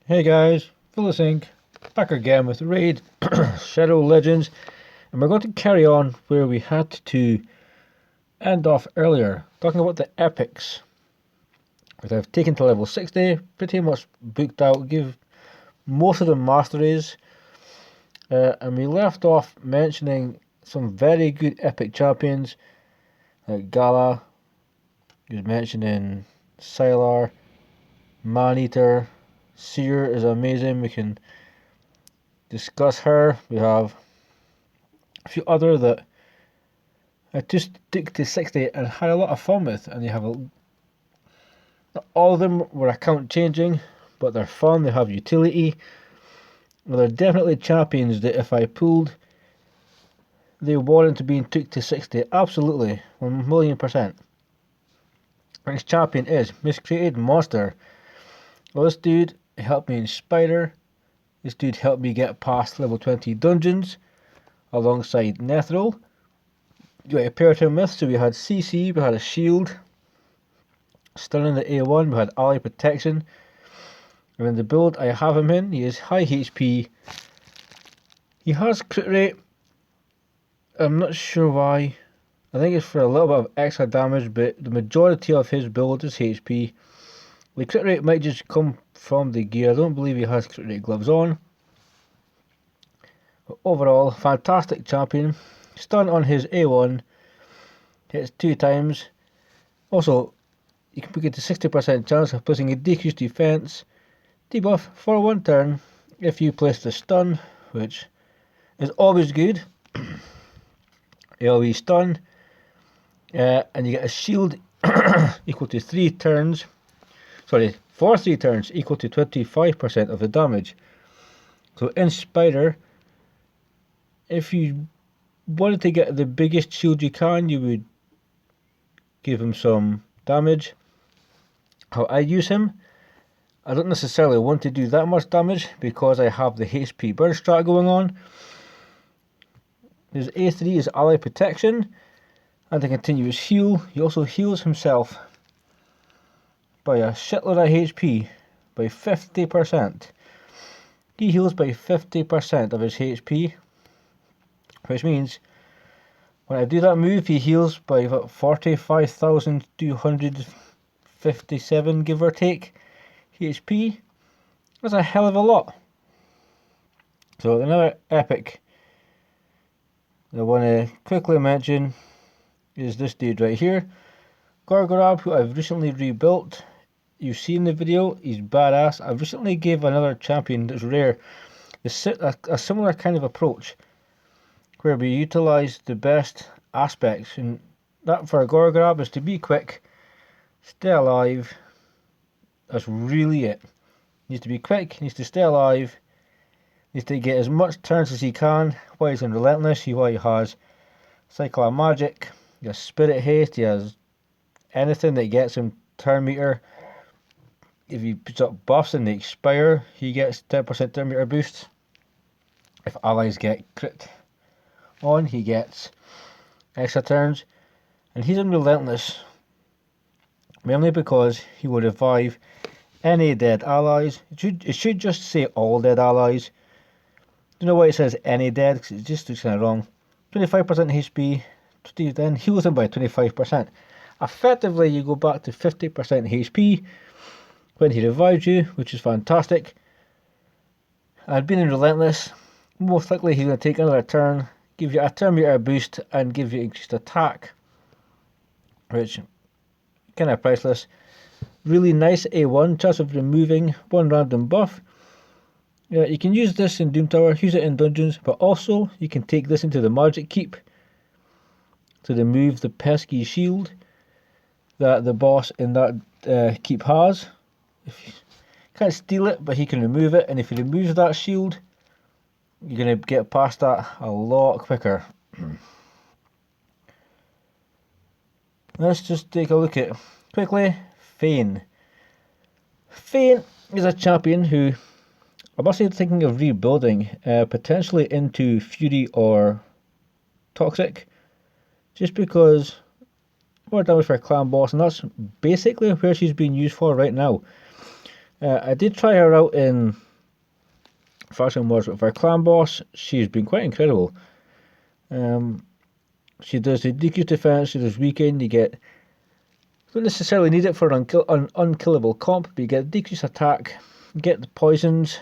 Hey guys, Vilisink, back again with Raid Shadow Legends, and we're going to carry on where we had to end off earlier, talking about the epics, which I've taken to level 60, pretty much booked out, give most of them masteries, and we left off mentioning some very good epic champions, like Gala, he was mentioning Sylar, Maneater, Seer is amazing, we can discuss her. We have a few other that I just took to 60 and had a lot of fun with, and you have not all of them were account changing, but they're fun, they have utility. Well, they're definitely champions that if I pulled, they warrant to being took to 60, absolutely, 1,000,000%. Next champion is Miscreated Monster. Well, this dude helped me in Spider. This dude helped me get past level 20 dungeons alongside Nethril. You got paired him with, so we had CC, we had a shield, stunning the A1, we had ally protection. And in the build I have him in, he is high HP. He has crit rate. I'm not sure why. I think it's for a little bit of extra damage, but the majority of his build is HP. The crit rate might just come from the gear. I don't believe he has crit rate gloves on. But overall, fantastic champion. Stun on his A1, hits 2 times. Also, you can get a 60% chance of placing a decreased defense debuff for 1 turn if you place the stun, which is always good. AoE stun, and you get a shield equal to 3 turns. Sorry, for 3 turns equal to 25% of the damage. So in Spider, if you wanted to get the biggest shield you can, you would give him some damage. How I use him, I don't necessarily want to do that much damage because I have the HP burn strat going on. His A3 is ally protection and a continuous heal. He also heals himself by a shitload of HP, by 50%. He heals by 50% of his HP, which means when I do that move he heals by about 45,257 give or take HP. That's a hell of a lot. So another epic I want to quickly mention is this dude right here, Gorgorab, who I've recently rebuilt. You've seen the video, he's badass. I recently gave another champion that's rare a similar kind of approach where we utilise the best aspects, and that for a Gorgorab is to be quick, stay alive. That's really it. Needs to be quick, needs to stay alive, needs to get as much turns as he can while he's in Relentless. He has Cycle of Magic, he has Spirit Haste, he has anything that gets him turn meter. If he puts up buffs and they expire, he gets 10% turn meter boost. If allies get crit on, he gets extra turns. And he's in Relentless mainly because he will revive any dead allies. It should just say all dead allies. Don't know why it says any dead, because it just looks kind of wrong. 25% HP, then heals him by 25%. Effectively, you go back to 50% HP when he revives you, which is fantastic. And being in Relentless, most likely he's going to take another turn, give you a turn meter boost, and give you increased attack, which kind of priceless. Really nice A1, chance of removing one random buff. Yeah, you can use this in Doom Tower, use it in dungeons, but also you can take this into the Magic Keep to remove the pesky shield that the boss in that keep has. If you can't steal it, but he can remove it, and if he removes that shield, you're going to get past that a lot quicker. Let's just take a look at quickly Fane. Fane is a champion who I'm also thinking of rebuilding, potentially into Fury or Toxic, just because more damage for a clan boss, and that's basically where she's being used for right now. I did try her out in Faction Wars with our clan boss. She's been quite incredible. She does the decreased defense, she does weaken, you get, don't necessarily need it for an unkillable comp, but you get decreased attack, you get the poisons.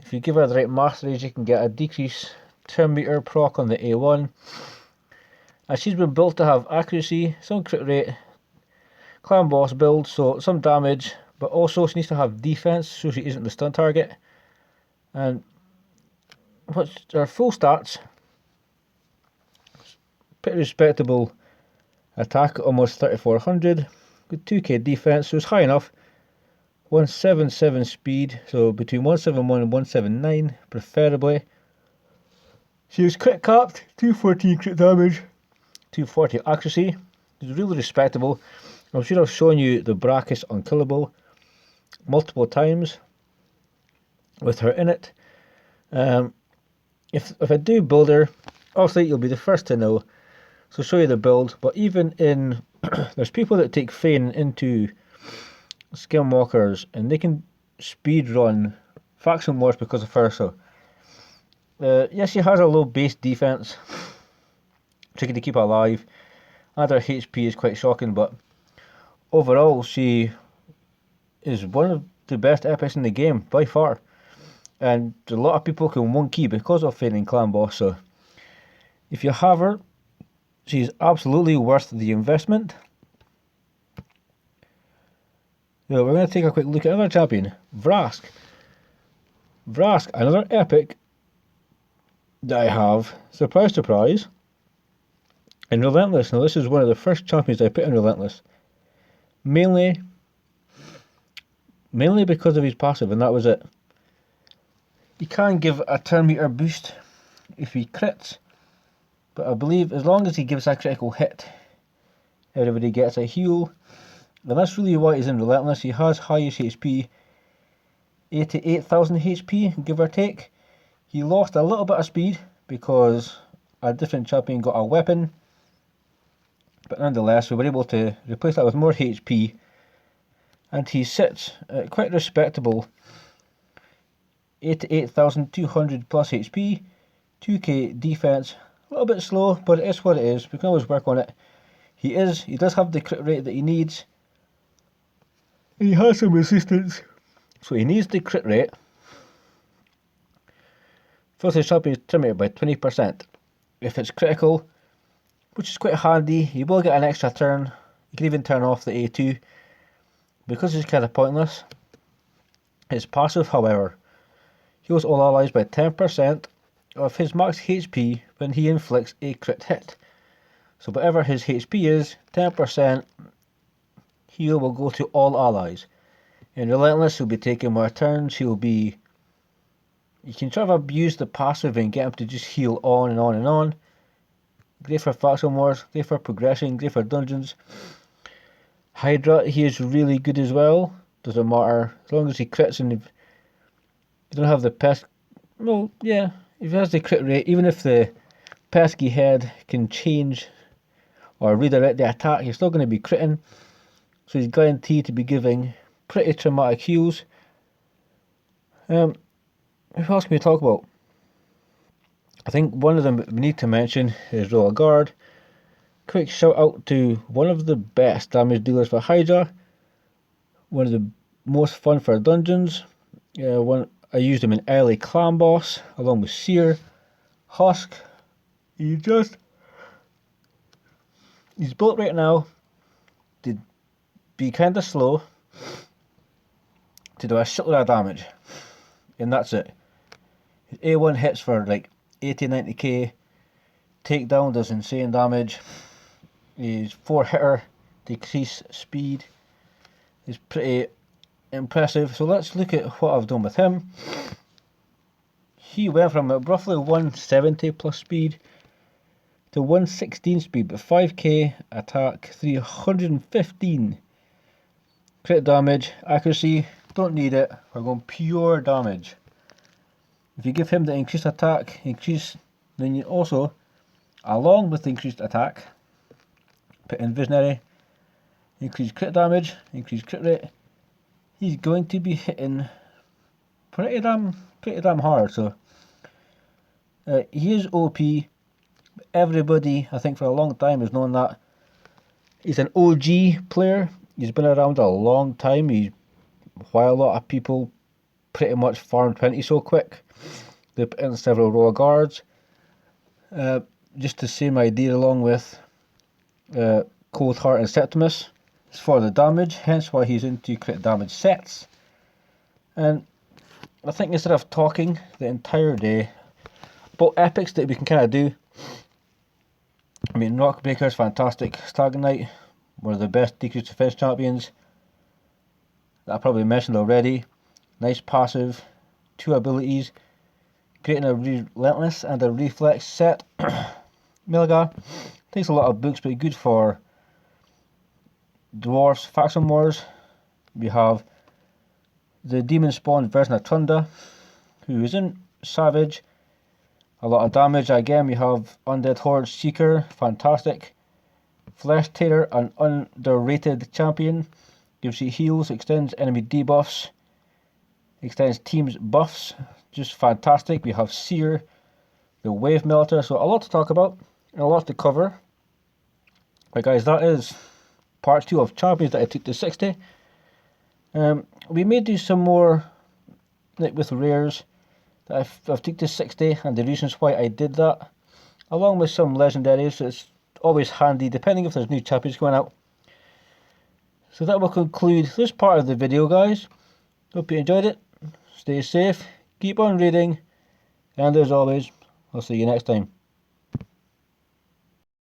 If you give her the right masteries, you can get a decreased turn meter proc on the A1. And she's been built to have accuracy, some crit rate, clan boss build, so some damage, but also she needs to have defense so she isn't the stun target. And what's her full stats? Pretty respectable attack, almost 3400, with 2k defense, so it's high enough. 177 speed, so between 171 and 179 preferably. She was crit capped, 214 crit damage, 240 accuracy. It's really respectable. I'm sure I've shown you the Brask unkillable multiple times with her in it. If I do build her, obviously you'll be the first to know. So show you the build, but even in there's people that take Fein into Skinwalkers and they can speed run Faction Wars because of her. So yes, she has a low base defense, tricky to keep alive, and her HP is quite shocking, but overall she is one of the best epics in the game by far, and a lot of people can one key because of Fein and Clan Boss. So if you have her, she's absolutely worth the investment. Now we're going to take a quick look at another champion, Brask. Brask, another epic that I have, surprise surprise, in Relentless. Now this is one of the first champions I put in Relentless, mainly because of his passive, and that was it. He can give a turn meter boost if he crits, but I believe as long as he gives a critical hit, everybody gets a heal. And that's really why he's in Relentless. He has highest HP, 88,000 HP, give or take. He lost a little bit of speed because a different champion got a weapon, but nonetheless we were able to replace that with more HP, and he sits at quite respectable 88,200 plus HP, 2k defense. A little bit slow, but it is what it is. We can always work on it. He does have the crit rate that he needs. And he has some resistance, so he needs the crit rate. Fills his champion terminated by 20%. If it's critical, which is quite handy, you will get an extra turn. You can even turn off the A2 because it's kind of pointless. His passive, however, heals all allies by 10% of his max HP when he inflicts a crit hit. So whatever his HP is, 10% heal will go to all allies. In Relentless, he'll be taking more turns. You can try to abuse the passive and get him to just heal on and on and on. Great for Faction Wars, great for progression, great for dungeons. Hydra, he is really good as well. Doesn't matter, as long as he crits, and if you don't have the pest, well, yeah, if he has the crit rate, even if the pesky head can change or redirect the attack, you're still going to be critting. So he's guaranteed to be giving pretty traumatic heals. Who else can we talk about? I think one of them we need to mention is Royal Guard. Quick shout out to one of the best damage dealers for Hydra. One of the most fun for dungeons. I used him in early Clan Boss along with Seer, Husk. He's built right now to be kind of slow, to do a shitload of damage, and that's it. His A1 hits for like 80-90k, takedown does insane damage. His 4-hitter decrease speed is pretty impressive. So let's look at what I've done with him. He went from roughly 170 plus speed to 116 speed, but 5k attack, 315 crit damage, accuracy, don't need it, we're going pure damage. If you give him the increased attack, then you also, along with the increased attack, put in Visionary, increase crit damage, increase crit rate, he's going to be hitting pretty damn hard. So he is OP. Everybody, I think, for a long time has known that. He's an OG player. He's been around a long time. Why a lot of people pretty much farm 20 so quick. They put in several row of guards. Just the same idea along with Cold Heart and Septimus. It's for the damage, hence why he's into crit damage sets. And I think instead of talking the entire day about epics that we can kind of do, I mean, Rockbreaker is fantastic. Stagnite, one of the best decreased defense champions that I probably mentioned already. Nice passive, 2 abilities, creating a relentless and a reflex set. Milgar takes a lot of books, but good for dwarfs, faction wars. We have the demon spawn version of Trunda, who isn't savage. A lot of damage. Again, we have Undead Horde Seeker, fantastic. Flesh Tearer, an underrated champion. Gives you heals, extends enemy debuffs, extends teams buffs, just fantastic. We have Seer, the Wave Melter, so a lot to talk about and a lot to cover. Right guys, that is part 2 of champions that I took to 60. We may do some more like with rares that I've took to 60 and the reasons why I did that, along with some legendaries. It's always handy depending if there's new champions going out. So that will conclude this part of the video, guys. Hope you enjoyed it. Stay safe, keep on reading, and as always, I'll see you next time.